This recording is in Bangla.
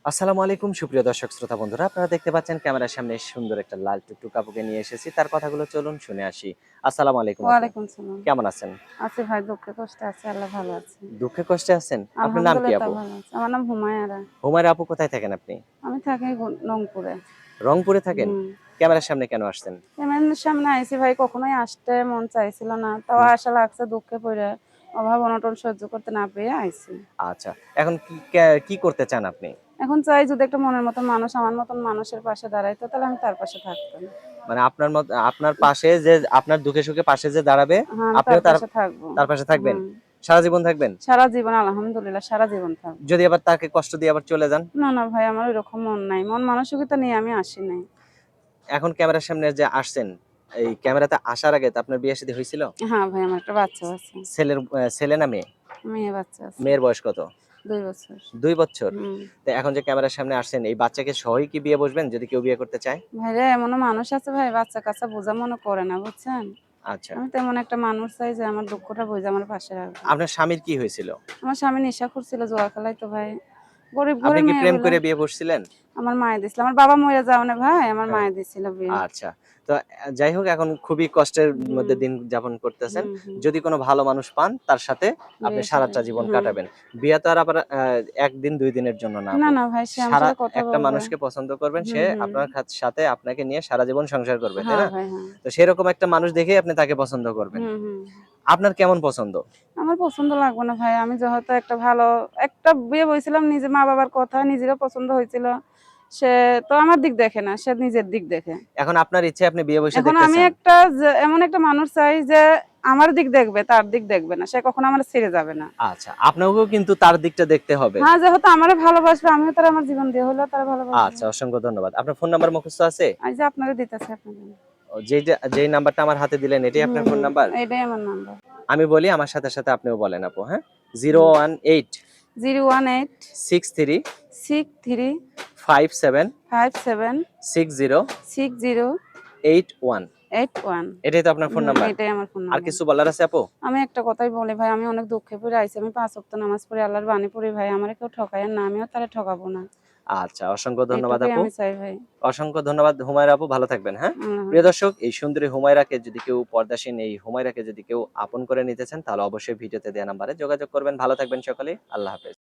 আসসালামু আলাইকুম সুপ্রিয় দর্শক শ্রোতা বন্ধুরা, আপনারা দেখতে পাচ্ছেন ক্যামেরার সামনে সুন্দর একটা লাল টুকটুক আপুকে নিয়ে এসেছি। তার কথাগুলো চলুন শুনে আসি। আসসালামু আলাইকুম আপু, ওয়ালাইকুম সালাম। কেমন আছেন? আছি ভাই, দুঃখে কষ্টে আছি, আল্লাহ ভালো আছে। দুঃখে কষ্টে আছেন? আপনার নাম কি আলহামদুলিল্লাহ আপু? ভালো আছে। আমার নাম হুমায়রা। হুমায়রা আপু, কোথায় থাকেন আপনি? আমি থাকি রংপুরে। রংপুরে থাকেন? হুম। ক্যামেরার সামনে কেন আসছেন? ক্যামেরার সামনে আইছি ভাই, কখনোই আসতে মন চাইছিল না। তাও হুম, আশা লাগছে, দুঃখে পড়ে অভাব অনটন সহ্য করতে না পেরে আইছি। আচ্ছা, এখন কি করতে চান আপনি? এখন চাই যদি একটা মনের মতন মানুষ আমার মতন মানুষের পাশে দাঁড়াইতো, তাহলে আমি তার পাশে থাকতাম। মানে আপনার পাশে যে, আপনার দুঃখে সুখে পাশে যে দাঁড়াবে, হ্যাঁ, আমি তার আপনিও তার পাশে থাকবো। তার পাশে থাকবেন? হ্যাঁ, সারা জীবন থাকবেন? সারা জীবন আলহামদুলিল্লাহ সারা জীবন থাকবো। যদি আবার তাকে কষ্ট দিয়ে আবার চলে যান? না না ভাই, আমার ওইরকম মন নাই, মন মানসিকতা নিয়ে আমি আসি নাই। এখন ক্যামেরার সামনে যে আসছেন, এই ক্যামেরাতে আসার আগে তো আপনার বিয়ে শাদী হয়েছিল? হ্যাঁ ভাই, আমার একটা বাচ্চা আছে। ছেলে না মেয়ে? মেয়ে বাচ্চা আছে। মেয়ের বয়স কত? 2 বছর। 2 বছর। হুম। তো এখন যে ক্যামেরার সামনে আসছেন, এই বাচ্চাকে সহই কি বিয়ে বসবেন যদি কেউ বিয়ে করতে চায়? ভাইরে, এমনও মানুষ আছে ভাই, বাচ্চা কাচ্চা বোঝা মনে করে না, বুঝছেন? আচ্ছা, আমি তেমন একটা মানুষ চাই যে আমার দুঃখটা বুঝে আমার পাশে রাখবে। আপনার স্বামীর কি হয়েছিল? আমার স্বামী নেশাখোর ছিল, জুয়া খেলাইতো ভাই। গরিব আপনি ঘরের কি মেয়ে প্রেম বলে করে বিয়ে বসছিলেন? আমার মায়ে দিছিল। আমার বাবা মইরা যাওয়া না ভাই, আমার হ্যাঁ, মায়ে দিছিল বিয়ে। আচ্ছা। তো যাই হোক, এখন খুবই কষ্টের হুম, মধ্যে দিন যাপন করতেছেন। হুম, হুম। যদি কোনো ভালো মানুষ পান, তার সাথে আপনি বিয়ে শাদী। সারাটা জীবন হুম। কাটাবেন। বিয়ে তো আর আবার ১ দিন ২ দিনের জন্য না না, আপু। না ভাই, সে আমার সারা সাথে কথা একটা বলবে। মানুষকে পছন্দ করবেন, সে হুম, হুম। আপনার সাথে আপনাকে নিয়ে সারা জীবন সংসার করবে, তাই হ্যাঁ না? ভাই, হ্যাঁ। তো সেরকম একটা মানুষ দেখেই আপনি তাকে পছন্দ করবেন। হুম, হুম। আপনার কেমন পছন্দ? আমার পছন্দ লাগবে না ভাই। আমি যেহেতু একটা ভালো একটা বিয়ে বইছিলাম, নিজে মা-বাবার কথা, নিজেরও পছন্দ হয়েছিল। সে তো আমার দিক দেখে না, সে নিজের দিক দেখে। এখন আপনার ইচ্ছে, আপনি বিয়ে বসে এখন আমি দেখতেছেন। একটা এমন একটা মানুষ চাই যে আমার দিক দেখবে, তার দিক দেখবে না। সে কখনো আমার ছেড়ে যাবে না। আচ্ছা, আপনাকেও কিন্তু তার দিকটা দেখতে হবে। হ্যাঁ, যেহেতু আমারে ভালোবাসবে, আমিও তার আমার জীবন দিয়ে হলেও তারা ভালোবাসবো। আচ্ছা, অসংখ্য ধন্যবাদ। আপনার ফোন নাম্বার মুখস্থ আছে? এই যে আপনারে দিতেছি, আপনি দিন। ও, যেই নাম্বারটা আমার হাতে দিলেন, এটাই হুম, আপনার ফোন হুম। নাম্বার? এটাই আমার নাম্বার। আমি বলি, আমার সাথে সাথে আপনিও বলেন আপু, হ্যাঁ? হুম। 018 018 63 63 57 57 60 60 81। 81। এটাই তো আপনার ফোন হুম, নাম্বার? এটাই আমার ফোন আর নাম্বার। কিছু বলার আছে আপু? আমি একটা কথাই বলি ভাই, আমি অনেক দুঃখে পড়ে আইছি। আমি 5 ওয়াক্ত নামাজ পড়ি, আল্লাহর বাণী পড়ি ভাই। আমারে কেউ ঠকাইয়েন না, আমিও তারে ঠকাবো না। আচ্ছা, অসংখ্য ধন্যবাদ এইটুকুই আপু। আমি চাই ভাই। অসংখ্য ধন্যবাদ হুমায়রা আপু, ভালো থাকবেন, হ্যাঁ? আল্লাহ প্রিয় হাফেজ। দর্শক, এই সুন্দরী হুমায়রাকে যদি কেউ, পর্দাসীন এই হুমায়রাকে যদি কেউ আপন করে নিতে চান, তাহলে অবশ্যই ভিডিওতে দেওয়া নাম্বারে যোগাযোগ করবেন। ভালো থাকবেন সকলেই। আল্লাহ হাফেজ।